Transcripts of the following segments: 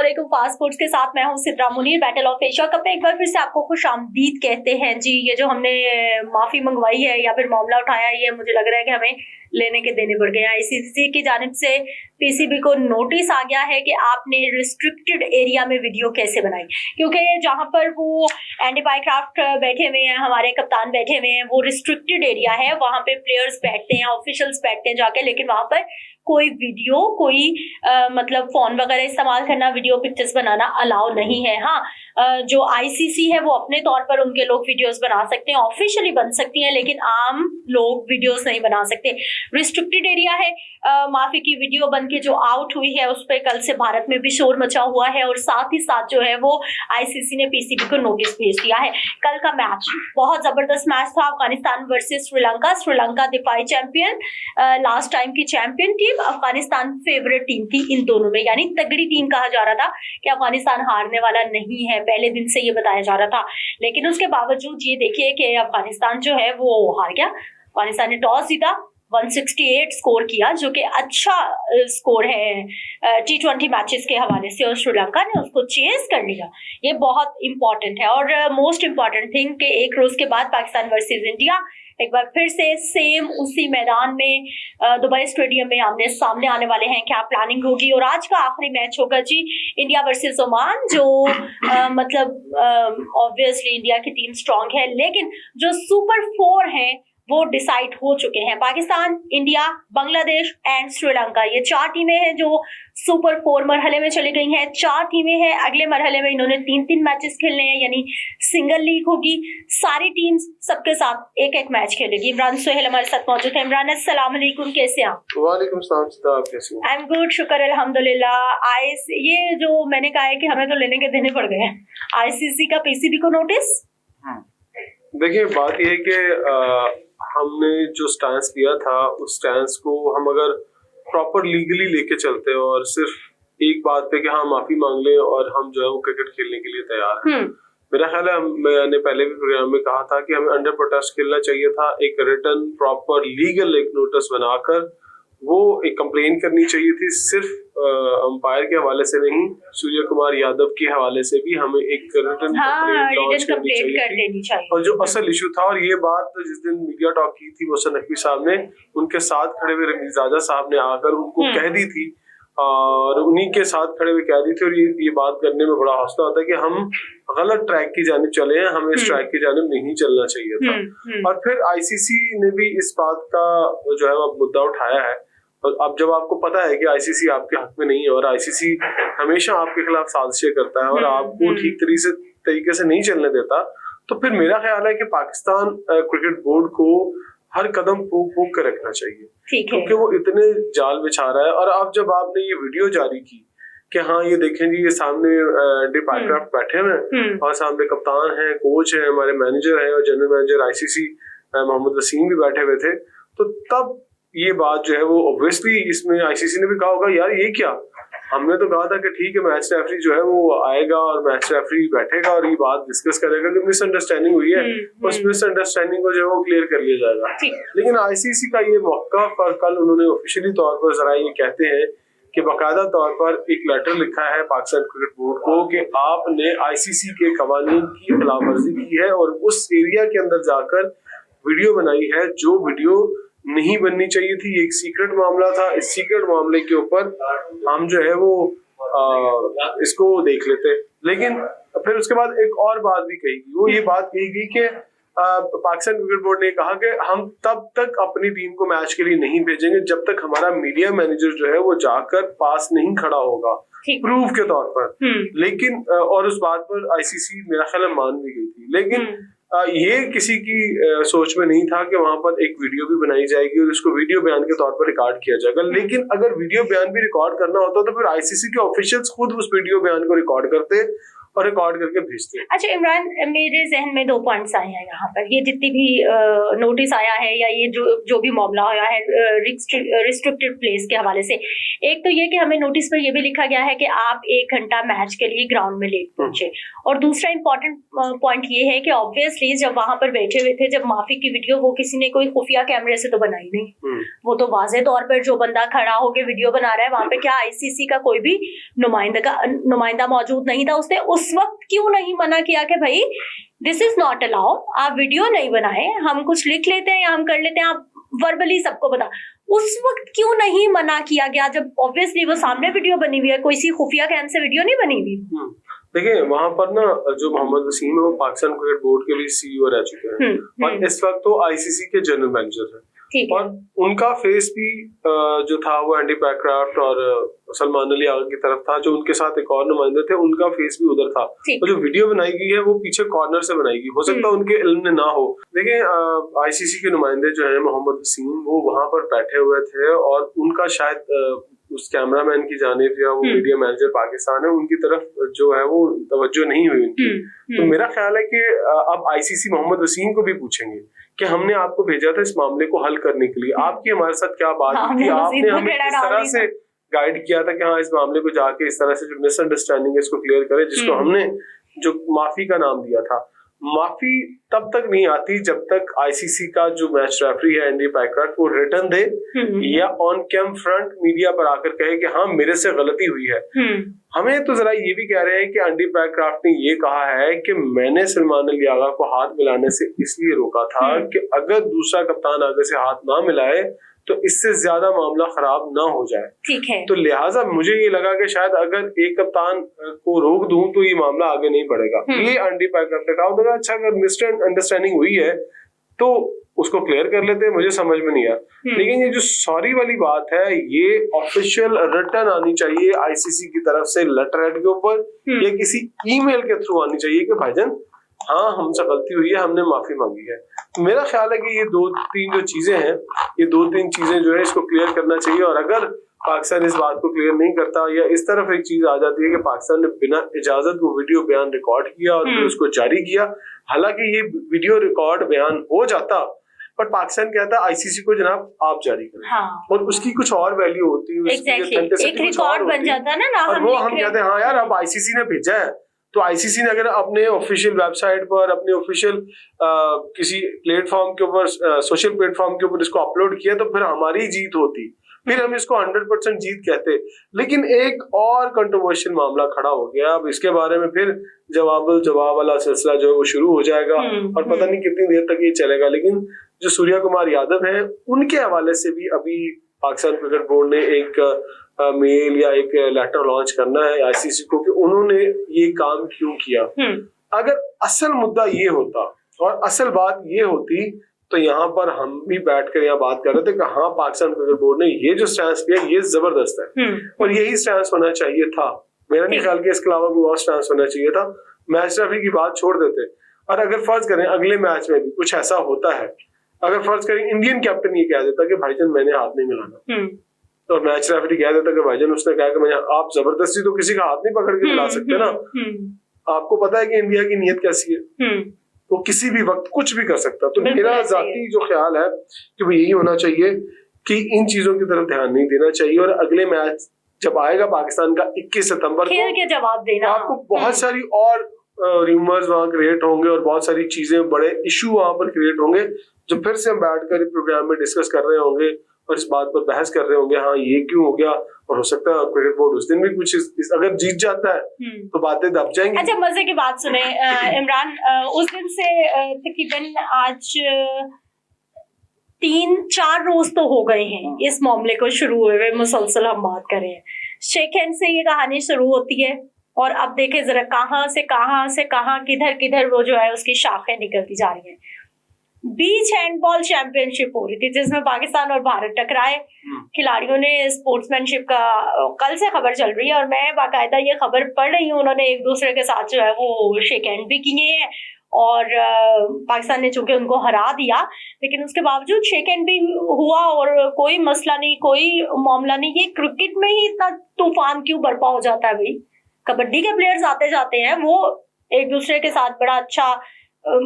अस्सलामुअलैकुम। Fast foods के साथ मैं हूं Sidra Munir. Battle of Asia cup में एक बार फिर से आपको खुशामदीद कहते हैं जी। ये जो हमने माफी मंगवाई है या फिर मामला उठाया है, ये मुझे लग रहा है कि हमें लेने के देने पड़ गए हैं। आईसीसी की जानिब से पीसीबी को नोटिस आ गया है कि आपने रिस्ट्रिक्टेड एरिया में वीडियो कैसे बनाई, क्योंकि जहां पर वो एंडी बायक्राफ्ट बैठे हुए हैं, हमारे कप्तान बैठे हुए हैं, वो रिस्ट्रिक्टेड एरिया है। वहां पे प्लेयर्स बैठते हैं, ऑफिशियल्स बैठते हैं जाके, लेकिन वहां पर कोई वीडियो, कोई मतलब फोन वगैरह इस्तेमाल करना, वीडियो पिक्चर्स बनाना अलाउ नहीं है। हाँ, जो आईसीसी है वो अपने तौर पर उनके लोग वीडियोस बना सकते हैं, ऑफिशियली बन सकती हैं, लेकिन आम लोग वीडियोस नहीं बना सकते। रिस्ट्रिक्टेड एरिया है। माफी की वीडियो बन के जो आउट हुई है उस पर कल से भारत में भी शोर मचा हुआ है, और साथ ही साथ जो है वो आईसीसी ने पीसीबी को नोटिस भेज दिया है। कल का मैच बहुत जबरदस्त मैच था, अफगानिस्तान वर्सेस श्रीलंका। श्रीलंका दिफाई चैंपियन, लास्ट टाइम की champion team, Afghanistan favourite team थी इन दोनों में, यानी तगड़ी टीम कहा जा रहा था कि अफगानिस्तान हारने वाला नहीं है, पहले दिन से ये बताया जा रहा था। लेकिन उसके बावजूद ये देखिए कि अफगानिस्तान जो है वो हार गया। अफगानिस्तान ने टॉस जीता, 168 स्कोर किया, जो कि अच्छा स्कोर है T20 मैचेस के हवाले से, और श्रीलंका ने उसको चेस कर लिया। ये बहुत इंपॉर्टेंट है। और मोस्ट इंपॉर्टेंट थिंग कि एक रोज के बाद पाकिस्तान वर्सेस इंडिया एक बार फिर से सेम उसी मैदान में दुबई स्टेडियम में आमने सामने आने वाले हैं। क्या प्लानिंग होगी? और आज का आखिरी मैच होगा जी इंडिया वर्सेस ओमान, जो मतलब ऑब्वियसली इंडिया की टीम स्ट्रांग है, लेकिन जो सुपर 4 हैं वो डिसाइड हो चुके हैं। पाकिस्तान, इंडिया, बांग्लादेश एंड श्रीलंका, ये 4 टीमें हैं जो सुपर 4 मरहले में चली गई हैं। 4 टीमें हैं, अगले मरहले में इन्होंने 3-3 मैचेस खेलने हैं, यानी सिंगल लीग होगी। सारी टीम्स सबके साथ एक मैच खेलेगी। इमरान सोहेल हमारे साथ मौजूद है। इमरान, अस्सलाम वालेकुम, कैसे हैं आप? वालेकुम सलाम, आप कैसे हैं? आई एम गुड, शुक्र अल्हम्दुलिल्लाह। ये जो मैंने कहा है कि हमें तो लेने के देने पड़ गए हैं, आईसीसी का पीसीबी को नोटिस। देखिए, बात ये है कि हमने जो स्टैंस लिया था उस स्टैंस को हम अगर प्रॉपर लीगली लेके चलते हैं और सिर्फ एक बात पे कि हाँ माफी मांग लें और हम जो है वो क्रिकेट खेलने के लिए तैयार हैं। मेरा ख्याल है, मैंने पहले भी प्रोग्राम में कहा था कि हमें अंडर प्रोटेस्ट खेलना चाहिए था। एक रिटन प्रॉपर लीगल एक नोटिस बनाकर वो एक कंप्लेन करनी चाहिए थी, सिर्फ अंपायर के हवाले से नहीं, सूर्य कुमार यादव के हवाले से भी हमें एक रिटन कंप्लेन लॉन्च करनी चाहिए थी। और जो असल इशू था, और ये बात जिस दिन मीडिया टॉक की थी मोहसिन नकवी साहब ने, उनके साथ खड़े हुए रमीज़ादा साहब ने आकर उनको कह दी थी, और उन्हीं के साथ खड़े हुए कह दी थी। और ये बात करने में बड़ा हौसला होता है कि हम गलत ट्रैक की जानिब चले हैं, हमें इस ट्रैक की जानिब नहीं चलना चाहिए था। और फिर आईसीसी ने भी इस बात का जो है मुद्दा उठाया है। और अब जब आपको पता है कि आईसीसी आपके हक में नहीं है और आईसीसी हमेशा आपके खिलाफ साजिशें करता है और आपको ठीक तरीके से नहीं चलने देता, तो फिर मेरा ख्याल है कि पाकिस्तान क्रिकेट बोर्ड को हर कदम फूक कर रखना चाहिए, क्योंकि वो इतने जाल बिछा रहा है। और अब जब आपने ये वीडियो जारी की कि हाँ ये देखें जी, ये सामने एंडी बायक्राफ्ट बैठे हैं और सामने कप्तान है, कोच है, हमारे मैनेजर है और general manager ICC Mohammad Waseem भी बैठे हुए थे, तो तब ये बात जो है वो ऑब्वियसली इसमें आईसीसी ने भी कहा होगा यार ये क्या, हमने तो कहा था कि ठीक है मैच रेफरी जो है वो आएगा और मैच रेफरी बैठेगा और ये बात डिस्कस करेगा कि मिसअंडरस्टैंडिंग हुई है, उस मिसअंडरस्टैंडिंग को जो है वो क्लियर कर लिया जाएगा। लेकिन आईसीसी का ये मौका पर कल उन्होंने ऑफिशियली तौर पर जरा ये कहते हैं कि बाकायदा तौर पर एक लेटर लिखा है पाकिस्तान क्रिकेट बोर्ड को कि आपने आईसीसी के कवानीन की खिलाफ वर्जी की है और उस एरिया के अंदर जाकर वीडियो बनाई है जो वीडियो नहीं बननी चाहिए थी। एक सीक्रेट मामला था, इस सीक्रेट मामले के ऊपर हम जो है वो इसको देख लेते। लेकिन फिर उसके बाद एक और बात भी कही गई, वो ये बात कही गई कि पाकिस्तान क्रिकेट बोर्ड ने कहा कि हम तब तक अपनी टीम को मैच के लिए नहीं भेजेंगे जब तक हमारा मीडिया मैनेजर जो है वो जाकर पास नहीं खड़ा होगा प्रूफ के तौर पर। लेकिन और उस बात पर आईसीसी मेरा ख्याल मान भी गई थी, लेकिन ये किसी की सोच में नहीं था कि वहां पर एक वीडियो भी बनाई जाएगी और इसको वीडियो बयान के तौर पर रिकॉर्ड किया जाएगा। लेकिन अगर वीडियो बयान भी रिकॉर्ड करना होता तो फिर आईसीसी के ऑफिशियल्स खुद उस वीडियो बयान को रिकॉर्ड करते और रिकॉर्ड करके भेजते हैं। अच्छा इमरान, मेरे जहन में 2 पॉइंट्स आए हैं यहाँ पर। ये जितनी भी नोटिस आया है या ये जो भी मामला आया है रिस्ट्रिक्टेड प्लेस के हवाले से, एक तो ये कि हमें नोटिस पर ये भी लिखा गया है कि आप 1 घंटा मैच के लिए ग्राउंड में लेट पहुंचे, और दूसरा इंपॉर्टेंट पॉइंट ये है कि ऑब्वियसली जब वहां पर बैठे हुए थे, जब माफी की वीडियो वो किसी ने कोई खुफिया कैमरे से तो बनाई नहीं, वो तो वाज़ेह तौर पर जो बंदा खड़ा होकर वीडियो बना रहा है वहां पे क्या आईसीसी का कोई भी नुमाइंदा मौजूद नहीं था। उसने उस वक्त क्यों नहीं मना किया कि भाई दिस इज नॉट अलाउ, आप वीडियो नहीं बनाए, हम कुछ लिख लेते हैं या हम कर लेते हैं, आप वर्बली सबको बता। उस वक्त क्यों नहीं मना किया गया जब ऑब्वियसली वो सामने वीडियो बनी हुई है, कोई सी खुफिया कैम से वीडियो नहीं बनी हुई। देखिए वहां पर ना जो मोहम्मद वसीम है वो पाकिस्तान क्रिकेट बोर्ड के भी सीईओ रह चुके हैं और इस वक्त वो आईसीसी के जनरल मैनेजर हैं, और उनका फेस भी जो था वो एंडी पैक्राफ्ट और सलमान अली आगा की तरफ था, जो उनके साथ एक और नुमाइंदे थे उनका फेस भी उधर था। तो जो वीडियो बनाई गई है वो पीछे कॉर्नर से बनाई गई, हो सकता है उनके इल्म में ना हो। देखिए आईसीसी के नुमाइंदे जो है मोहम्मद वसीम, वो वहां पर बैठे हुए थे और उनका शायद उस कैमरामैन की जानिब या वो मीडिया मैनेजर पाकिस्तान है उनकी तरफ जो है वो तवज्जो नहीं हुई उनकी। तो मेरा ख्याल है कि अब आईसीसी मोहम्मद वसीम को भी पूछेंगे कि हमने आपको भेजा था इस मामले को हल करने के लिए, आपकी हमारे साथ क्या बात थी, आपने हमें किस तरह से गाइड किया था कि हाँ इस मामले को जाके इस तरह से जो मिसअंडरस्टैंडिंग है इसको क्लियर करें, जिसको हमने जो माफी का नाम दिया था। माफी तब तक नहीं आती जब तक आईसीसी का जो मैच रेफरी है एंडी पैक्राफ्ट वो रिटर्न दे या ऑन कैम फ्रंट मीडिया पर आकर कहे कि हाँ मेरे से गलती हुई है। हमें तो जरा ये भी कह रहे हैं कि एंडी पैक्राफ्ट ने ये कहा है कि मैंने सलमान अली आगा को हाथ मिलाने से इसलिए रोका था कि अगर दूसरा कप्तान आगे से हाथ ना मिलाए तो इससे ज्यादा मामला खराब ना हो जाए। ठीक है। तो लिहाजा मुझे ये लगा कि शायद अगर एक कप्तान को रोक दूं तो ये मामला आगे नहीं बढ़ेगा। ये एंडी पैक्राफ्ट ने कहा, अच्छा अगर मिसअंडरस्टैंडिंग हुई है तो उसको क्लियर कर लेते हैं, मुझे समझ में नहीं आया। लेकिन ये जो सॉरी वाली बात है ये ऑफिशियल रिटर्न आनी चाहिए आईसीसी की तरफ से लेटर हेड के ऊपर या किसी ईमेल के थ्रू आनी चाहिए कि भाईजान हाँ हमसे गलती हुई है, हमने माफी मांगी है। तो मेरा ख्याल है कि ये 2-3 जो चीजें हैं, ये 2-3 चीजें जो है इसको क्लियर करना चाहिए। और अगर पाकिस्तान इस बात को क्लियर नहीं करता या इस तरफ एक चीज आ जाती है कि पाकिस्तान ने बिना इजाजत वो वीडियो बयान रिकॉर्ड किया और फिर उसको जारी किया, हालांकि ये वीडियो रिकॉर्ड बयान हो जाता पर पाकिस्तान कहता है आईसीसी को जनाब आप जारी करें। और उसकी कुछ और वैल्यू होती है, एक रिकॉर्ड बन जाता है ना, और वो हम कहते हैं हाँ यार अब आईसीसी ने भेजा है। तो आईसीसी ने अगर अपने ऑफिशियल वेबसाइट पर अपने ऑफिशियल किसी प्लेटफॉर्म के ऊपर सोशल प्लेटफॉर्म के ऊपर इसको अपलोड किया तो फिर हमारी जीत होती, फिर हम इसको 100% जीत कहते। लेकिन एक और कंट्रोवर्शियल मामला खड़ा हो गया, अब इसके बारे में फिर जवाब वाला सिलसिला जो है वो शुरू हो जाएगा और पता नहीं कितनी देर तक ये चलेगा। लेकिन जो सूर्या कुमार यादव है उनके हवाले से भी अभी पाकिस्तान क्रिकेट बोर्ड ने एक मेल या एक लेटर लॉन्च करना है आईसीसी को कि उन्होंने ये काम क्यों किया। अगर असल मुद्दा ये होता और असल बात ये होती तो यहाँ पर हम भी बैठकर यहाँ बात कर रहे थे कि हाँ पाकिस्तान क्रिकेट बोर्ड ने ये जो स्टैंस लिया ये जबरदस्त है और यही स्टैंस होना चाहिए था। मेरा नहीं ख्याल कि इसके अलावा कोई और स्टैंस होना चाहिए था। मैच रेफरी की बात छोड़ देते और अगर फर्ज करें अगले मैच में भी कुछ ऐसा होता है, अगर फर्ज करें इंडियन कैप्टन ये कह देता कि भाईजान मैंने हाथ नहीं मिलाना तो मैच रेफरी कह देता कि भाईजान उसने कहा कि मैं, आप जबरदस्ती तो किसी का हाथ नहीं पकड़ के मिला सकते ना, आपको पता है कि इंडिया की नीयत कैसी है, तो किसी भी वक्त कुछ भी कर सकता। तो मेरा जाती जो ख्याल है कि वो यही होना चाहिए कि इन चीजों की तरफ ध्यान नहीं देना चाहिए और अगले मैच जब आएगा पाकिस्तान का 21 सितंबर को जवाब देना, आपको बहुत सारी और रूमर्स वहां क्रिएट होंगे और बहुत सारी चीजें बड़े इशू वहां पर क्रिएट होंगे जो फिर से हम बैठकर प्रोग्राम में डिस्कस कर रहे होंगे और इस बात पर बहस कर रहे होंगे हाँ ये क्यों हो गया, और हो सकता है क्रिकेट बोर्ड उस दिन भी कुछ अगर जीत जाता है तो बातें दब जाएंगी। अच्छा मजे की बात सुने इमरान, उस दिन से तकरीबन आज 3-4 रोज तो हो गए हैं इस मामले को शुरू हुए, मुसलसल हम बात करें, शेख हैंड से ये कहानी शुरू होती है और अब देखें जरा कहां से कहां किधर वो जो है उसकी शाखें निकलती जा रही हैं। बीच हैंडबॉल चैंपियनशिप हो रही थी जिसमें पाकिस्तान और भारत टकराए, खिलाड़ियों ने स्पोर्ट्समैनशिप का कल से खबर चल रही है और मैं बाकायदा ये खबर पढ़ रही हूँ, उन्होंने एक दूसरे के साथ जो है वो शेक हैंड भी किए हैं और पाकिस्तान ने चूंकि उनको हरा दिया लेकिन उसके बावजूद शेक हैंड भी हुआ और कोई मसला नहीं, कोई मामला नहीं। ये क्रिकेट में ही इतना तूफान क्यों बर्पा हो जाता है भाई? कबड्डी के प्लेयर्स आते जाते हैं, वो एक दूसरे के साथ बड़ा अच्छा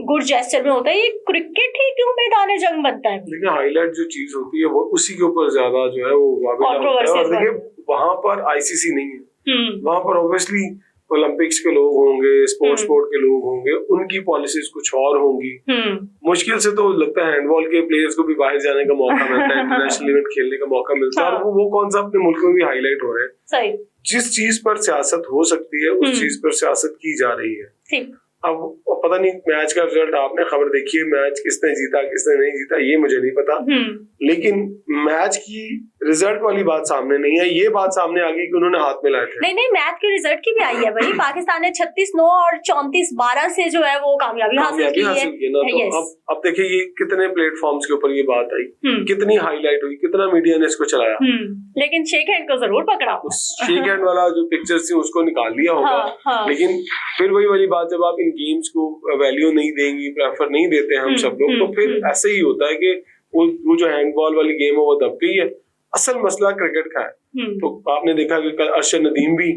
गुड जेस्चर में होता है। ये क्रिकेट ही क्यों मैदान जंग बनता है? देखिए हाईलाइट जो चीज होती है वो उसी के ऊपर ज्यादा जो है वो कंट्रोवर्सी। देखिए वहां पर आईसीसी नहीं है, वहां पर ऑब्वियसली ओलंपिक्स के लोग होंगे, स्पोर्ट्स बोर्ड के लोग होंगे, उनकी पॉलिसीज कुछ और होंगी। मुश्किल से तो लगता है हैंडबॉल के प्लेयर्स को भी बाहर जाने का मौका मिलता है, इंटरनेशनल इवेंट खेलने का मौका मिलता है, और वो कौन सा अपने मुल्क में भी हाईलाइट हो रहे हैं। सही। जिस चीज पर सियासत हो सकती है उस चीज पर सियासत की जा रही है। ठीक। अब पता नहीं मैच का रिजल्ट, आपने खबर देखी है, मैच किसने जीता किसने नहीं जीता ये मुझे नहीं पता, लेकिन मैच की रिजल्ट वाली बात सामने नहीं है। ये बात सामने आ गई कि उन्होंने हाथ मिलाए थे। नहीं, मैच के रिजल्ट की भी आई है भाई। पाकिस्तान ने 36-9 और 34-12 से जो है वो कामयाबी हासिल की है ना। तो अब देखिए ये कितने प्लेटफॉर्म्स के ऊपर ये बात आई, कितनी हाईलाइट हुई, कितना मीडिया ने इसको चलाया, लेकिन शेक हैंड को जरूर पकड़ा। शेक हैंड वाला जो पिक्चर्स थी उसको निकाल लिया होगा। लेकिन फिर वही वाली बात, जब आप इन गेम्स को वैल्यू नहीं देंगी, प्रेफर नहीं देते हम सब लोग, तो फिर ऐसे ही होता है कि वो जो हैंडबॉल वाली गेम है वो दब गई है। असल मसला क्रिकेट का है। तो आपने देखा कि कल अरशद नदीम भी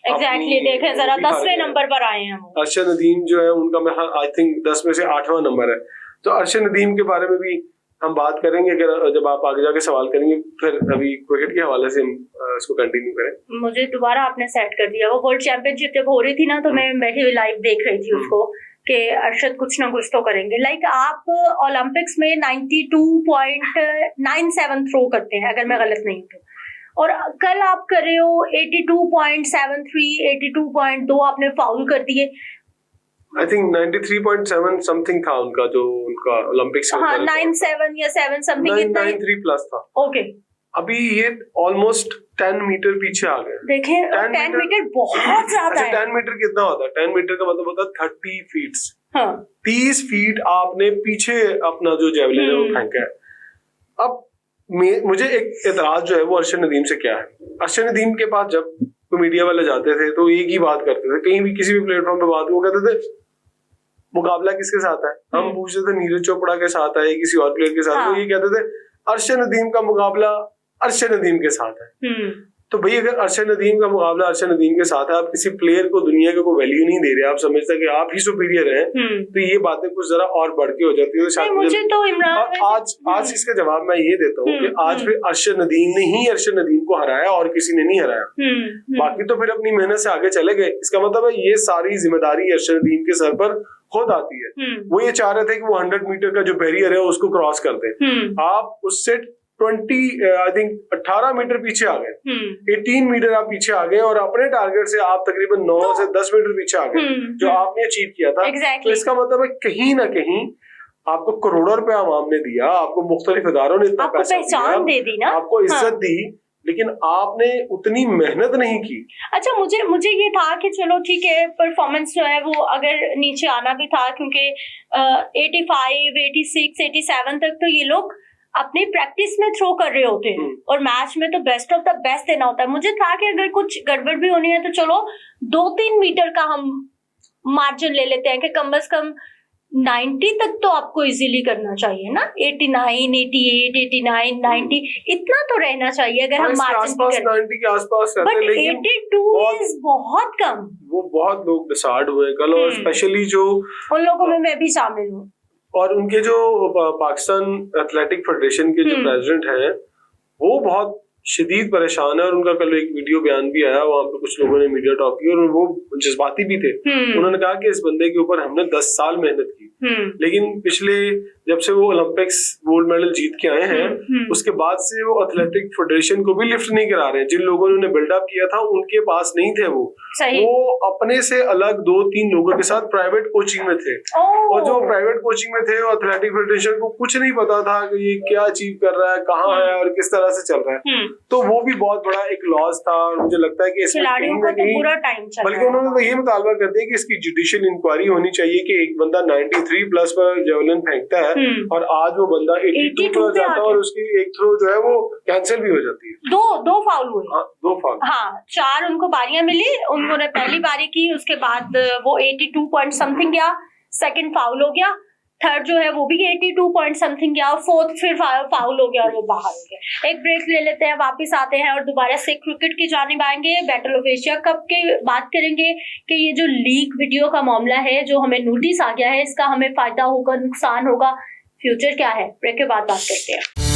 एग्जैक्टली देखें जरा 10वें नंबर पर आए हैं। अरशद नदीम जो है उनका मैं आई थिंक 10 में से 8वां नंबर है। तो अरशद नदीम के बारे में भी हम बात करेंगे, अगर जब आप आगे जाके सवाल करेंगे। फिर अभी क्रिकेट के हवाले से हम इसको कंटिन्यू करें। मुझे दोबारा आपने सेट कर दिया। वो वर्ल्ड चैंपियनशिप जब हो रही थी ना, तो मैं बैठी हुई लाइव देख रही थी उसको कि अरशद कुछ ना कुछ तो करेंगे। लाइक आप ओलंपिक्स में 92.97 थ्रो करते हैं अगर मैं गलत नहीं हूँ, और कल आप कर रहे हो 82.73, 82.2 आपने फाउल कर दिए। आई थिंक 93.7 समथिंग था उनका, जो उनका ओलंपिक्स में 97 या 7 समथिंग, 93 प्लस था। ओके। अभी ये ऑलमोस्ट 10 मीटर पीछे आ गए। देखें 10 मीटर बहुत ज्यादा है। 10 मीटर कितना होता है? 10 मीटर का मतलब होता है 30 फीट। 30 फीट आपने पीछे अपना जो जेवलिन है वो फेंका है। अब मुझे एक एतराज जो है वो अरशद नदीम से क्या है। अरशद नदीम के पास जब मीडिया वाले जाते थे तो एक ही बात करते थे, कहीं भी किसी भी प्लेटफॉर्म पे बात, वो कहते थे मुकाबला किसके साथ है। हम पूछते थे नीरज चोपड़ा के साथ है, किसी और प्लेयर के साथ। वो ये कहते थे अरशद नदीम का मुकाबला अरशद नदीम के साथ है। तो भाई अगर अरशद नदीम का मुकाबला अरशद नदीम के साथ है, आप किसी प्लेयर को दुनिया का कोई वैल्यू नहीं दे रहे, आप समझते हैं कि आप ही सुपीरियर हैं, तो ये बातें कुछ जरा और बढ़ के हो जाती है। मुझे तो इमरान आज इसका जवाब मैं ये देता हूँ कि आज फिर अरशद नदीम ने ही अरशद नदीम को हराया और किसी ने नहीं हराया। बाकी तो फिर अपनी मेहनत से आगे चले गए। इसका मतलब है ये सारी जिम्मेदारी अरशद नदीम के सर पर खुद आती है। वो ये चाह रहे थे कि वो 100 मीटर का जो बैरियर है उसको क्रॉस कर दे। आप उससे 18 मीटर पीछे आ गए, 18 मीटर आप पीछे आ गए, और अपने टारगेट से आप तकरीबन 9 से 10 मीटर पीछे आ गए जो आपने अचीव किया था। तो इसका मतलब है कहीं ना कहीं आपको करोड़ों रुपए आवाम ने दिया, आपको मुख्तलिफ इदारों ने इतना पैसा दिया, आपको इज्जत दी, लेकिन आपने उतनी मेहनत नहीं की। अच्छा, मुझे ये था कि चलो ठीक है, परफॉर्मेंस जो है वो अगर नीचे आना भी था, क्योंकि 85, 86, 87 तक तो ये लोग अपनी प्रैक्टिस में थ्रो कर रहे होते हैं, और मैच में तो बेस्ट ऑफ द बेस्ट देना होता है। मुझे था कि अगर कुछ गड़बड़ भी होनी है तो चलो 2-3 मीटर का हम मार्जिन ले लेते हैं कि कम से कम 90 तक तो आपको इजीली करना चाहिए ना। 89, 88, 89, 90 इतना तो रहना चाहिए अगर हम मार्जिन भी करें। 90 के आसपास रहते हैं, लेकिन 82 इज बहुत कम। वो बहुत लोग डिसार्ड हुए कल, और स्पेशली जो उन लोगों में मैं भी शामिल हूँ। और उनके जो पाकिस्तान एथलेटिक फेडरेशन के जो प्रेसिडेंट हैं वो बहुत शदीद परेशान है, और उनका कल एक वीडियो बयान भी आया, वहां पे कुछ लोगों ने मीडिया टॉक की और वो जज्बाती भी थे। उन्होंने कहा कि इस बंदे के ऊपर हमने 10 साल मेहनत की, लेकिन पिछले जब से वो ओलंपिक्स गोल्ड मेडल जीत के आए हैं उसके बाद से वो एथलेटिक फेडरेशन को भी लिफ्ट नहीं करा रहे। जिन लोगों ने बिल्डअप किया था उनके पास नहीं थे, वो अपने से अलग 2-3 लोगों के साथ प्राइवेट कोचिंग में थे, और जो प्राइवेट कोचिंग में थे एथलेटिक फेडरेशन को कुछ नहीं पता था कि ये क्या अचीव कर रहा है, कहाँ है और किस तरह से चल रहा है। तो वो भी बहुत बड़ा एक लॉस था, और मुझे लगता है कि इसमें कहीं ना कहीं बल्कि उन्होंने तो ये मुतालबा कर दिया कि इसकी जुडिशियल इंक्वायरी होनी चाहिए कि एक बंदा 93 प्लस पर जेवलिन फेंकता है और आज वो बंदा 82 पर जाता है और उसकी एक थ्रो जो है वो कैंसिल भी हो जाती है। दो फाउल हुए। हाँ, 2 फाउल। हाँ, 4 उनको बारियां मिली, उन्होंने पहली बारी की, उसके बाद वो 82 पॉइंट समथिंग गया, सेकंड फाउल हो गया, थर्ड जो है वो भी 82 पॉइंट समथिंग गया और फोर्थ फिर फाउल हो गया और वो बाहर हो गया। एक ब्रेक ले लेते हैं, वापस आते हैं और दोबारा से क्रिकेट की जानिब आएंगे। बैटल ऑफ एशिया कप की बात करेंगे कि ये जो लीक वीडियो का मामला है, जो हमें नोटिस आ गया है, इसका हमें फायदा होगा, नुकसान होगा, फ्यूचर क्या है, ब्रेक के बाद बात करते हैं।